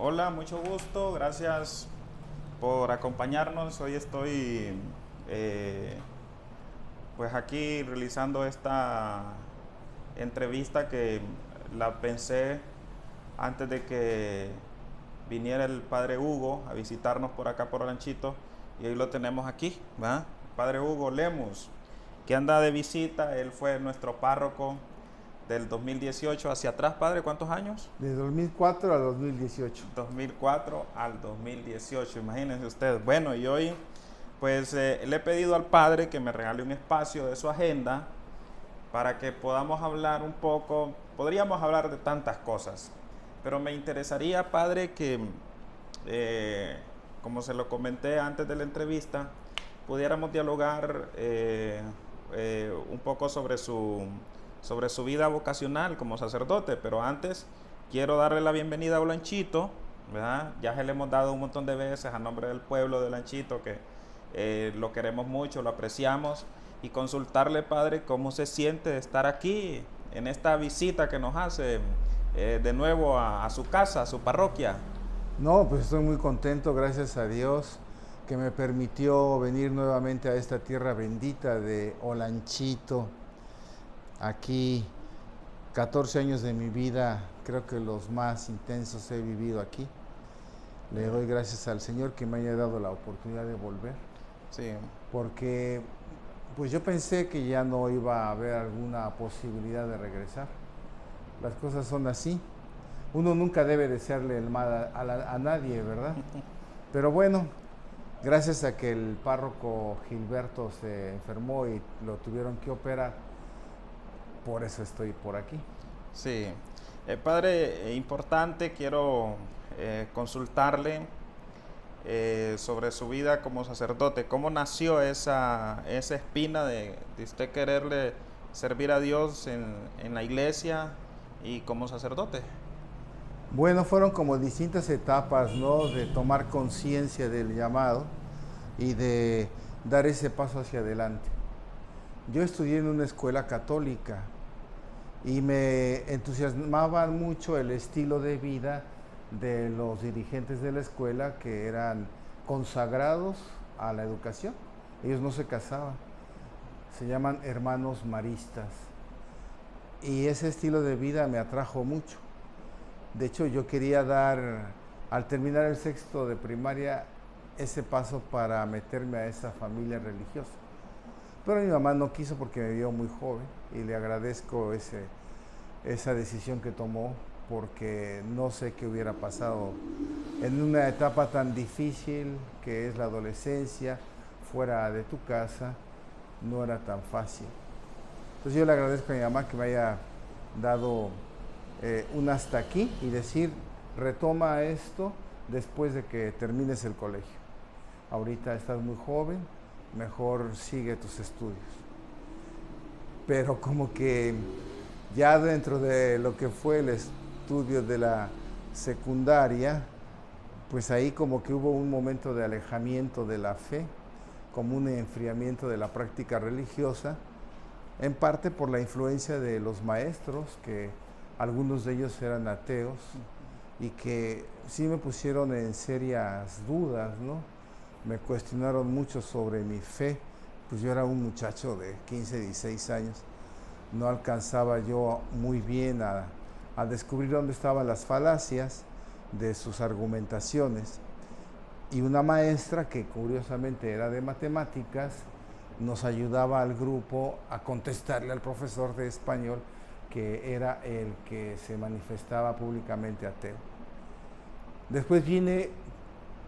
Hola, mucho gusto, gracias por acompañarnos. Hoy estoy eh, pues aquí realizando esta entrevista que la pensé antes de que viniera el padre Hugo a visitarnos por acá por Olanchito, y hoy lo tenemos aquí, ¿va? Padre Hugo Lemus, que anda de visita. Él fue nuestro párroco del 2018 hacia atrás. Padre, ¿cuántos años? De 2004 a 2018. 2004 al 2018, imagínense ustedes. Bueno, y hoy pues le he pedido al padre que me regale un espacio de su agenda para que podamos hablar un poco. Podríamos hablar de tantas cosas, pero me interesaría, padre, que eh, como se lo comenté antes de la entrevista, pudiéramos dialogar un poco sobre su vida vocacional como sacerdote. Pero antes quiero darle la bienvenida a Olanchito, ¿verdad? Ya se le hemos dado un montón de veces a nombre del pueblo de Olanchito, que lo queremos mucho, lo apreciamos, y consultarle, padre, cómo se siente de estar aquí en esta visita que nos hace de nuevo a su casa, a su parroquia. No, pues estoy muy contento, gracias a Dios, que me permitió venir nuevamente a esta tierra bendita de Olanchito. Aquí, 14 años de mi vida, creo que los más intensos he vivido aquí. Le doy gracias al Señor que me haya dado la oportunidad de volver, Sí, porque pues yo pensé que ya no iba a haber alguna posibilidad de regresar. Las cosas son así. Uno nunca debe desearle el mal a nadie, ¿verdad? Pero bueno, gracias a que el párroco Gilberto se enfermó y lo tuvieron que operar, por eso estoy por aquí. sí. Padre, importante, quiero consultarle sobre su vida como sacerdote. ¿Cómo nació esa espina de usted quererle servir a Dios en la iglesia y como sacerdote? Bueno, fueron como distintas etapas, ¿no? De tomar conciencia del llamado y de dar ese paso hacia adelante. Yo estudié en una escuela católica y me entusiasmaba mucho el estilo de vida de los dirigentes de la escuela, que eran consagrados a la educación. Ellos no se casaban, se llaman hermanos maristas. Y ese estilo de vida me atrajo mucho. De hecho, yo quería dar, al terminar el sexto de primaria, ese paso para meterme a esa familia religiosa. Pero mi mamá no quiso porque me vio muy joven, y le agradezco esa decisión que tomó, porque no sé qué hubiera pasado en una etapa tan difícil que es la adolescencia, fuera de tu casa. No era tan fácil. Entonces yo le agradezco a mi mamá que me haya dado un hasta aquí y decir: retoma esto después de que termines el colegio. Ahorita estás muy joven, mejor sigue tus estudios. Pero como que ya dentro de lo que fue el estudio de la secundaria, pues ahí como que hubo un momento de alejamiento de la fe, como un enfriamiento de la práctica religiosa, en parte por la influencia de los maestros, que algunos de ellos eran ateos y que sí me pusieron en serias dudas, ¿no? Me cuestionaron mucho sobre mi fe. Pues yo era un muchacho de 15, 16 años, no alcanzaba yo muy bien a descubrir dónde estaban las falacias de sus argumentaciones. Y una maestra, que curiosamente era de matemáticas, nos ayudaba al grupo a contestarle al profesor de español, que era el que se manifestaba públicamente ateo. Después viene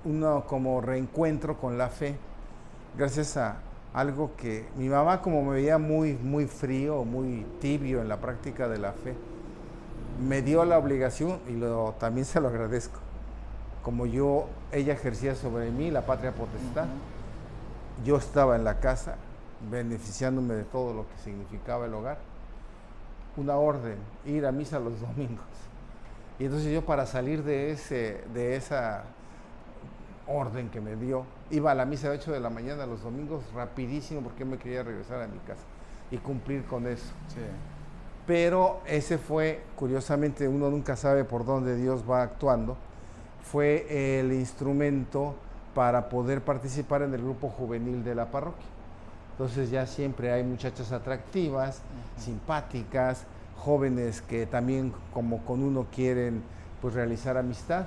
uno como reencuentro con la fe, gracias a algo que mi mamá, como me veía muy frío, muy tibio en la práctica de la fe, me dio la obligación, y también se lo agradezco. Como ella ejercía sobre mí la patria potestad, yo estaba en la casa beneficiándome de todo lo que significaba el hogar. Una orden: ir a misa los domingos. Y entonces yo, para salir de esa orden que me dio, iba a la misa a 8 de la mañana los domingos rapidísimo, porque me quería regresar a mi casa y cumplir con eso. Sí. Pero ese fue, curiosamente, uno nunca sabe por dónde Dios va actuando, fue el instrumento para poder participar en el grupo juvenil de la parroquia. Entonces ya siempre hay muchachas atractivas, simpáticas, jóvenes que también como con uno quieren pues realizar amistad.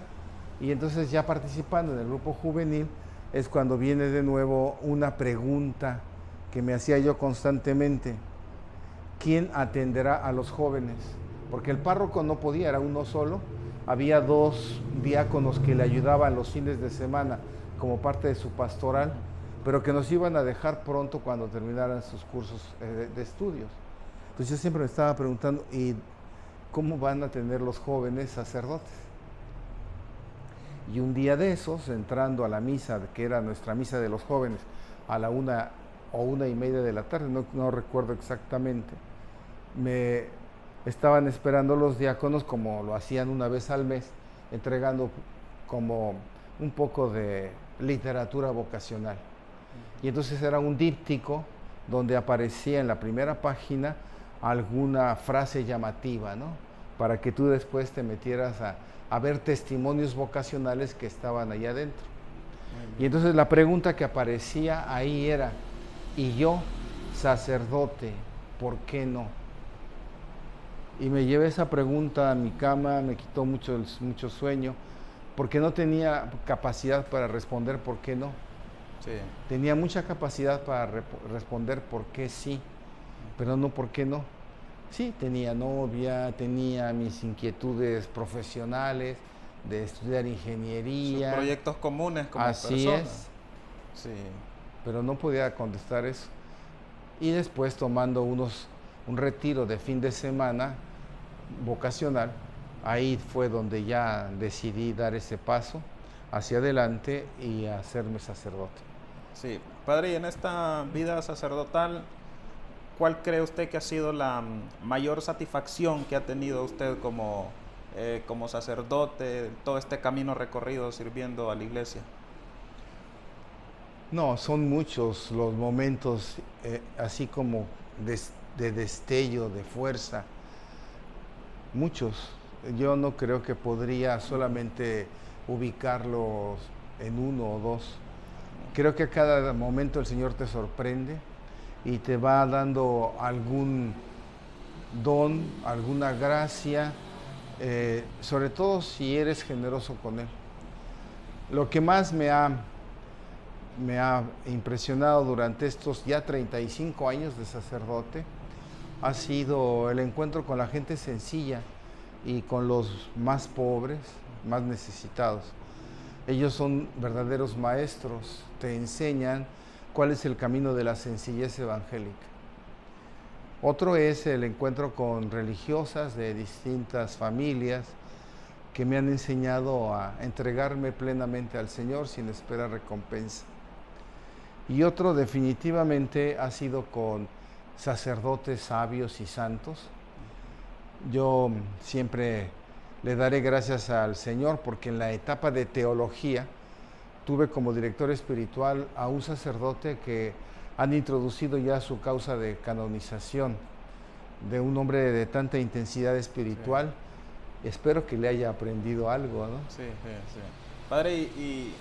Y entonces ya participando en el grupo juvenil es cuando viene de nuevo una pregunta que me hacía yo constantemente: ¿quién atenderá a los jóvenes? Porque el párroco no podía, era uno solo. Había 2 diáconos que le ayudaban los fines de semana como parte de su pastoral, pero que nos iban a dejar pronto cuando terminaran sus cursos de estudios. Entonces yo siempre me estaba preguntando, ¿y cómo van a tener los jóvenes sacerdotes? Y un día de esos, entrando a la misa, que era nuestra misa de los jóvenes, a la 1 o 1:30 de la tarde, no recuerdo exactamente, me estaban esperando los diáconos, como lo hacían una vez al mes, entregando como un poco de literatura vocacional. Y entonces era un díptico donde aparecía en la primera página alguna frase llamativa, ¿no? Para que tú después te metieras a ver testimonios vocacionales que estaban ahí adentro. Y entonces la pregunta que aparecía ahí era: ¿y yo, sacerdote, por qué no? Y me llevé esa pregunta a mi cama, me quitó mucho sueño, porque no tenía capacidad para responder por qué no. Sí. Tenía mucha capacidad para responder por qué sí, pero no por qué no. Sí, tenía novia, tenía mis inquietudes profesionales de estudiar ingeniería. Sus proyectos comunes como así persona. es. Sí. Pero no podía contestar eso. Y después, tomando un retiro de fin de semana vocacional, ahí fue donde ya decidí dar ese paso hacia adelante y hacerme sacerdote. Sí, padre, y en esta vida sacerdotal, ¿cuál cree usted que ha sido la mayor satisfacción que ha tenido usted como sacerdote, todo este camino recorrido sirviendo a la iglesia? No, son muchos los momentos así como de destello, de fuerza, muchos. Yo no creo que podría solamente ubicarlos en 1 o 2. Creo que a cada momento el Señor te sorprende y te va dando algún don, alguna gracia, sobre todo si eres generoso con Él. Lo que más me ha impresionado durante estos ya 35 años de sacerdote ha sido el encuentro con la gente sencilla y con los más pobres, más necesitados. Ellos son verdaderos maestros, te enseñan cuál es el camino de la sencillez evangélica. Otro es el encuentro con religiosas de distintas familias que me han enseñado a entregarme plenamente al Señor sin esperar recompensa. Y otro definitivamente ha sido con sacerdotes sabios y santos. Yo siempre le daré gracias al Señor porque en la etapa de teología tuve como director espiritual a un sacerdote que han introducido ya su causa de canonización, de un hombre de tanta intensidad espiritual. Sí. Espero que le haya aprendido algo, ¿no? Sí, sí, sí. Padre, ¿y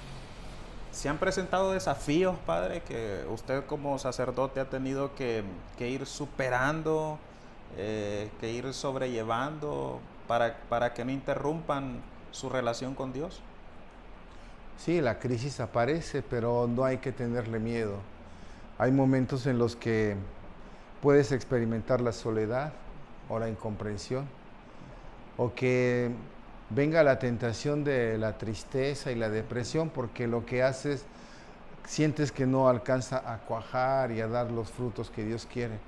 se han presentado desafíos, padre, que usted como sacerdote ha tenido que ir superando, que ir sobrellevando para que no interrumpan su relación con Dios? Sí, la crisis aparece, pero no hay que tenerle miedo. Hay momentos en los que puedes experimentar la soledad o la incomprensión, o que venga la tentación de la tristeza y la depresión, porque lo que haces, sientes que no alcanza a cuajar y a dar los frutos que Dios quiere.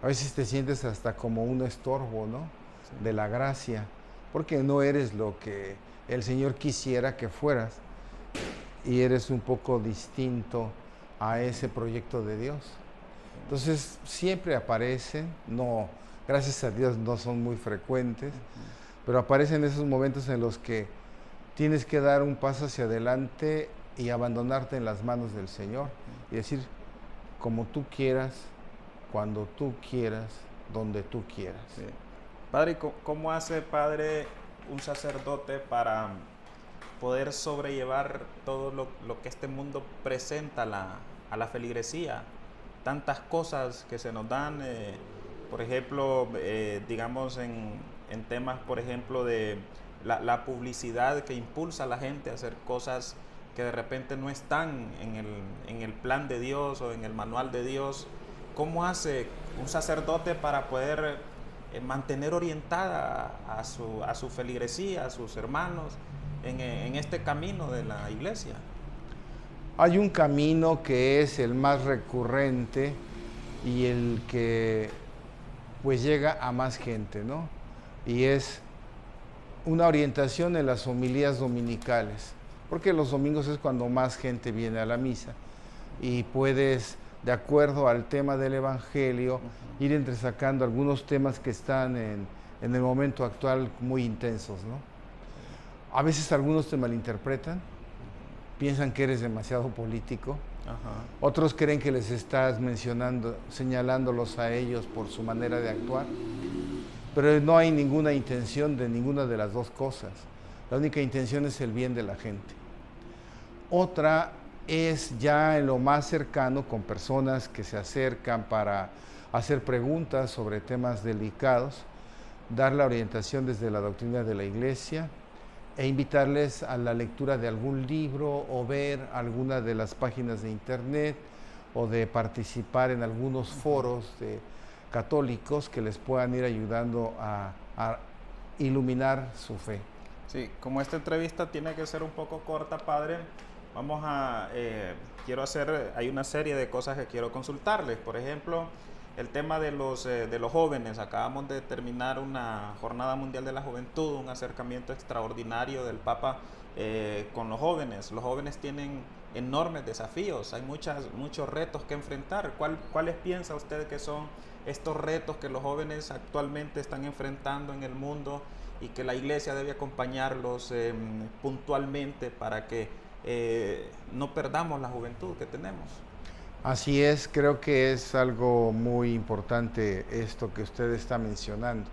A veces te sientes hasta como un estorbo, ¿no? Sí. De la gracia, porque no eres lo que el Señor quisiera que fueras y eres un poco distinto a ese proyecto de Dios. Entonces siempre aparecen, no, gracias a Dios no son muy frecuentes, pero aparecen esos momentos en los que tienes que dar un paso hacia adelante y abandonarte en las manos del Señor y decir, como tú quieras, cuando tú quieras, donde tú quieras. Sí. Padre, ¿cómo hace, padre, un sacerdote poder sobrellevar todo lo que este mundo presenta a la feligresía. Tantas cosas que se nos dan, por ejemplo, digamos en temas, por ejemplo, de la publicidad que impulsa a la gente a hacer cosas que de repente no están en el plan de Dios o en el manual de Dios. ¿Cómo hace un sacerdote para poder mantener orientada a su feligresía, a sus hermanos, en este camino de la iglesia? Hay un camino que es el más recurrente y el que pues llega a más gente, ¿no? Y es una orientación en las homilías dominicales, porque los domingos es cuando más gente viene a la misa y puedes, de acuerdo al tema del Evangelio, ir entresacando algunos temas que están en el momento actual muy intensos, ¿no? A veces algunos te malinterpretan, piensan que eres demasiado político. Ajá. Otros creen que les estás señalándolos a ellos por su manera de actuar, pero no hay ninguna intención de ninguna de las dos cosas. La única intención es el bien de la gente. Otra es ya en lo más cercano, con personas que se acercan para hacer preguntas sobre temas delicados, dar la orientación desde la doctrina de la Iglesia e invitarles a la lectura de algún libro o ver alguna de las páginas de internet o de participar en algunos foros de católicos que les puedan ir ayudando a iluminar su fe. Sí, como esta entrevista tiene que ser un poco corta, padre, vamos a, hay una serie de cosas que quiero consultarles. Por ejemplo, el tema de los jóvenes. Acabamos de terminar una Jornada Mundial de la Juventud, un acercamiento extraordinario del Papa con los jóvenes. Los jóvenes tienen enormes desafíos, hay muchos retos que enfrentar. ¿Cuáles piensa usted que son estos retos que los jóvenes actualmente están enfrentando en el mundo y que la Iglesia debe acompañarlos puntualmente para que no perdamos la juventud que tenemos? Así es, creo que es algo muy importante esto que usted está mencionando.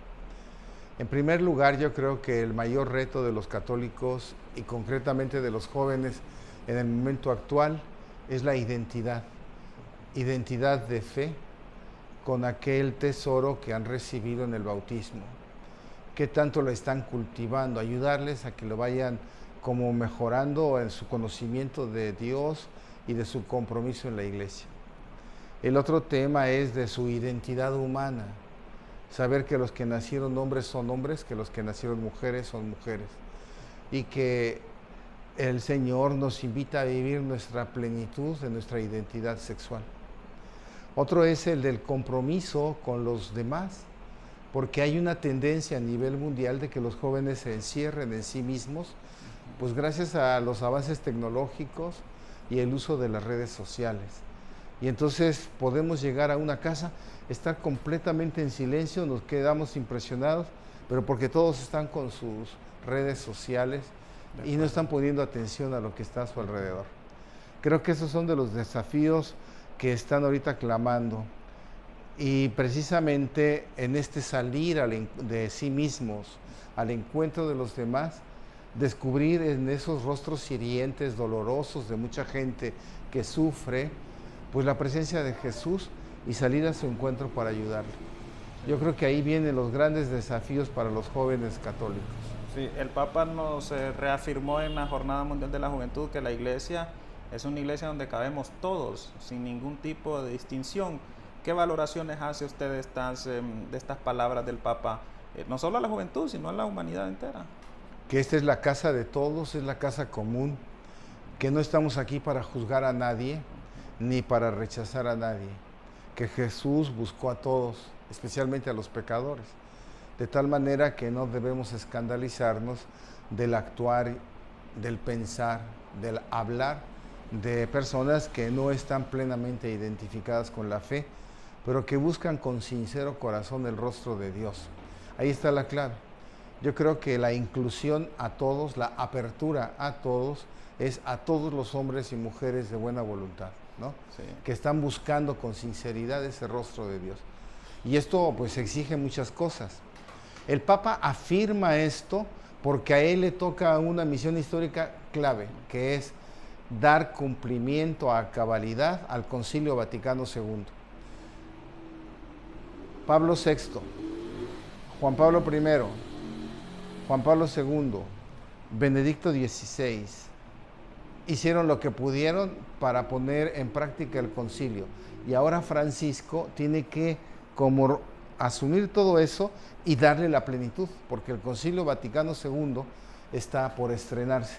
En primer lugar, yo creo que el mayor reto de los católicos y concretamente de los jóvenes en el momento actual es la identidad de fe con aquel tesoro que han recibido en el bautismo. ¿Qué tanto lo están cultivando? Ayudarles a que lo vayan como mejorando en su conocimiento de Dios y de su compromiso en la Iglesia. El otro tema es de su identidad humana, saber que los que nacieron hombres son hombres, que los que nacieron mujeres son mujeres, y que el Señor nos invita a vivir nuestra plenitud de nuestra identidad sexual. Otro es el del compromiso con los demás, porque hay una tendencia a nivel mundial de que los jóvenes se encierren en sí mismos, pues gracias a los avances tecnológicos y el uso de las redes sociales. Y entonces podemos llegar a una casa, estar completamente en silencio, nos quedamos impresionados, pero porque todos están con sus redes sociales y no están poniendo atención a lo que está a su alrededor. Creo que esos son de los desafíos que están ahorita clamando. Y precisamente en este salir de sí mismos al encuentro de los demás, descubrir en esos rostros hirientes, dolorosos de mucha gente que sufre, pues la presencia de Jesús y salir a su encuentro para ayudarle. Yo creo que ahí vienen los grandes desafíos para los jóvenes católicos. Sí, el Papa nos reafirmó en la Jornada Mundial de la Juventud que la Iglesia es una iglesia donde cabemos todos, sin ningún tipo de distinción. ¿Qué valoraciones hace usted de estas palabras del Papa, no solo a la juventud, sino a la humanidad entera? Que esta es la casa de todos, es la casa común, que no estamos aquí para juzgar a nadie, ni para rechazar a nadie, que Jesús buscó a todos, especialmente a los pecadores, de tal manera que no debemos escandalizarnos del actuar, del pensar, del hablar de personas que no están plenamente identificadas con la fe, pero que buscan con sincero corazón el rostro de Dios. Ahí está la clave. Yo creo que la inclusión a todos, la apertura a todos, es a todos los hombres y mujeres de buena voluntad, ¿no? Sí. Que están buscando con sinceridad ese rostro de Dios. Y esto pues exige muchas cosas. El Papa afirma esto porque a él le toca una misión histórica clave, que es dar cumplimiento a cabalidad al Concilio Vaticano II. Pablo VI, Juan Pablo I, Juan Pablo II, Benedicto XVI, hicieron lo que pudieron para poner en práctica el concilio. Y ahora Francisco tiene que como asumir todo eso y darle la plenitud, porque el Concilio Vaticano II está por estrenarse.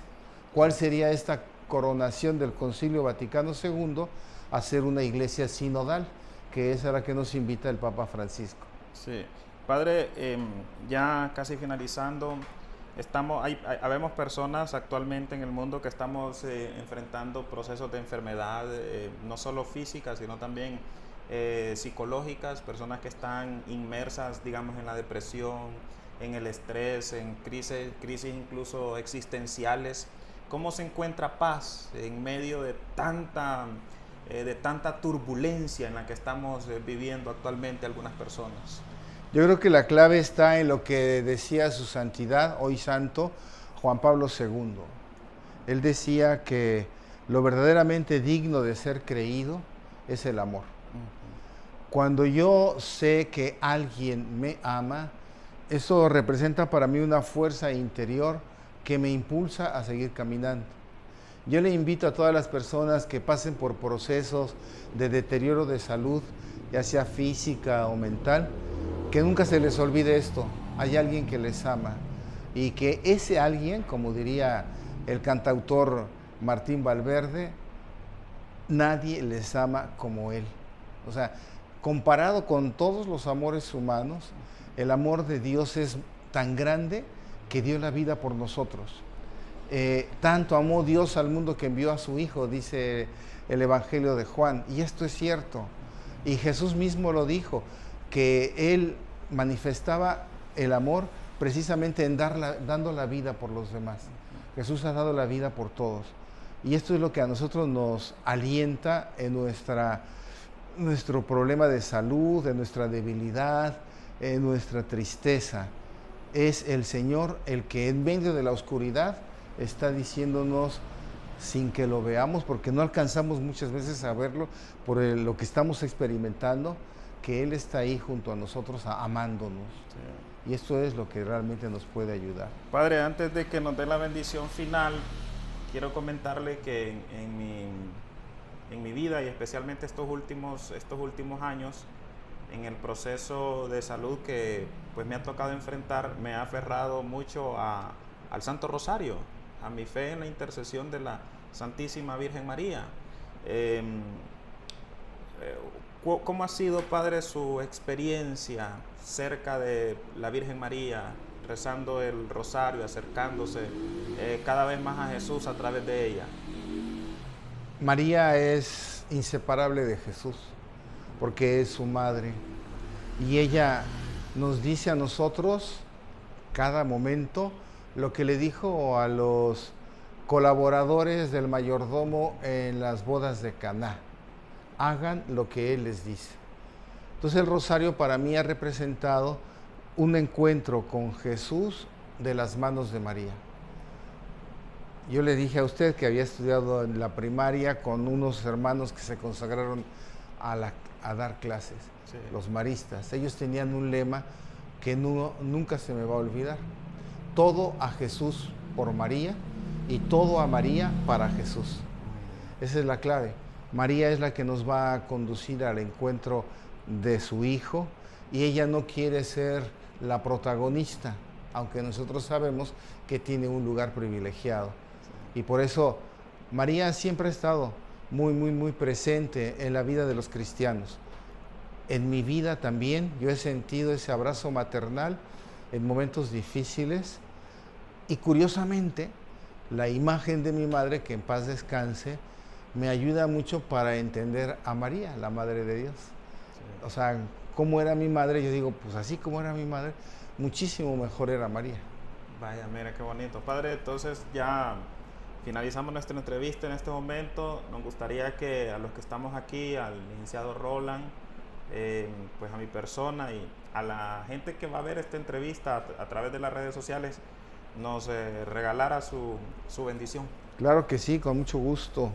¿Cuál sería esta coronación del Concilio Vaticano II? Hacer una iglesia sinodal, que es a la que nos invita el Papa Francisco. Sí. Padre, ya casi finalizando, habemos personas actualmente en el mundo que estamos enfrentando procesos de enfermedad, no solo físicas, sino también psicológicas, personas que están inmersas, digamos, en la depresión, en el estrés, en crisis incluso existenciales. ¿Cómo se encuentra paz en medio de tanta turbulencia en la que estamos viviendo actualmente algunas personas? Yo creo que la clave está en lo que decía su santidad, hoy santo, Juan Pablo II. Él decía que lo verdaderamente digno de ser creído es el amor. Cuando yo sé que alguien me ama, eso representa para mí una fuerza interior que me impulsa a seguir caminando. Yo le invito a todas las personas que pasen por procesos de deterioro de salud, ya sea física o mental, que nunca se les olvide esto: hay alguien que les ama, y que ese alguien, como diría el cantautor Martín Valverde, nadie les ama como él. O sea, comparado con todos los amores humanos, el amor de Dios es tan grande que dio la vida por nosotros. Tanto amó Dios al mundo que envió a su Hijo, dice el Evangelio de Juan, y esto es cierto. Y Jesús mismo lo dijo, que Él manifestaba el amor precisamente en dando la vida por los demás. Jesús ha dado la vida por todos. Y esto es lo que a nosotros nos alienta en nuestro problema de salud, en nuestra debilidad, en nuestra tristeza. Es el Señor el que en medio de la oscuridad está diciéndonos, sin que lo veamos, porque no alcanzamos muchas veces a verlo por lo que estamos experimentando, que Él está ahí junto a nosotros amándonos. Sí. Y esto es lo que realmente nos puede ayudar. Padre, antes de que nos dé la bendición final, quiero comentarle que en mi vida, y especialmente estos últimos años, en el proceso de salud que pues me ha tocado enfrentar, me ha aferrado mucho al Santo Rosario, a mi fe en la intercesión de la Santísima Virgen María. ¿Cómo ha sido, Padre, su experiencia cerca de la Virgen María, rezando el rosario, acercándose cada vez más a Jesús a través de ella? María es inseparable de Jesús, porque es su madre, y ella nos dice a nosotros cada momento lo que le dijo a los colaboradores del mayordomo en las bodas de Caná: hagan lo que Él les dice. Entonces el rosario para mí ha representado un encuentro con Jesús de las manos de María. Yo le dije a usted que había estudiado en la primaria con unos hermanos que se consagraron a dar clases, sí, los maristas. Ellos tenían un lema que nunca se me va a olvidar: todo a Jesús por María y todo a María para Jesús. Esa es la clave. María es la que nos va a conducir al encuentro de su Hijo, y ella no quiere ser la protagonista, aunque nosotros sabemos que tiene un lugar privilegiado. Y por eso María siempre ha estado muy, muy, muy presente en la vida de los cristianos. En mi vida también yo he sentido ese abrazo maternal en momentos difíciles, y curiosamente la imagen de mi madre, que en paz descanse, me ayuda mucho para entender a María, la Madre de Dios. Sí. O sea, ¿cómo era mi madre? Yo digo, pues así como era mi madre, muchísimo mejor era María. Vaya, mira qué bonito. Padre, entonces ya finalizamos nuestra entrevista en este momento. Nos gustaría que a los que estamos aquí, al licenciado Roland, pues a mi persona y a la gente que va a ver esta entrevista a través de las redes sociales, nos regalara su bendición. Claro que sí, con mucho gusto.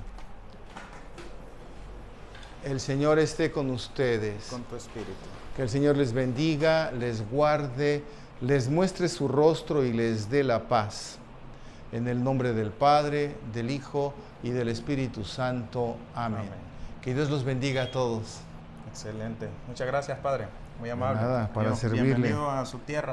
El Señor esté con ustedes. Con tu espíritu. Que el Señor les bendiga, les guarde, les muestre su rostro y les dé la paz. En el nombre del Padre, del Hijo y del Espíritu Santo. Amén. Amén. Que Dios los bendiga a todos. Excelente. Muchas gracias, Padre. Muy amable. Nada, para servirle. Bienvenido a su tierra.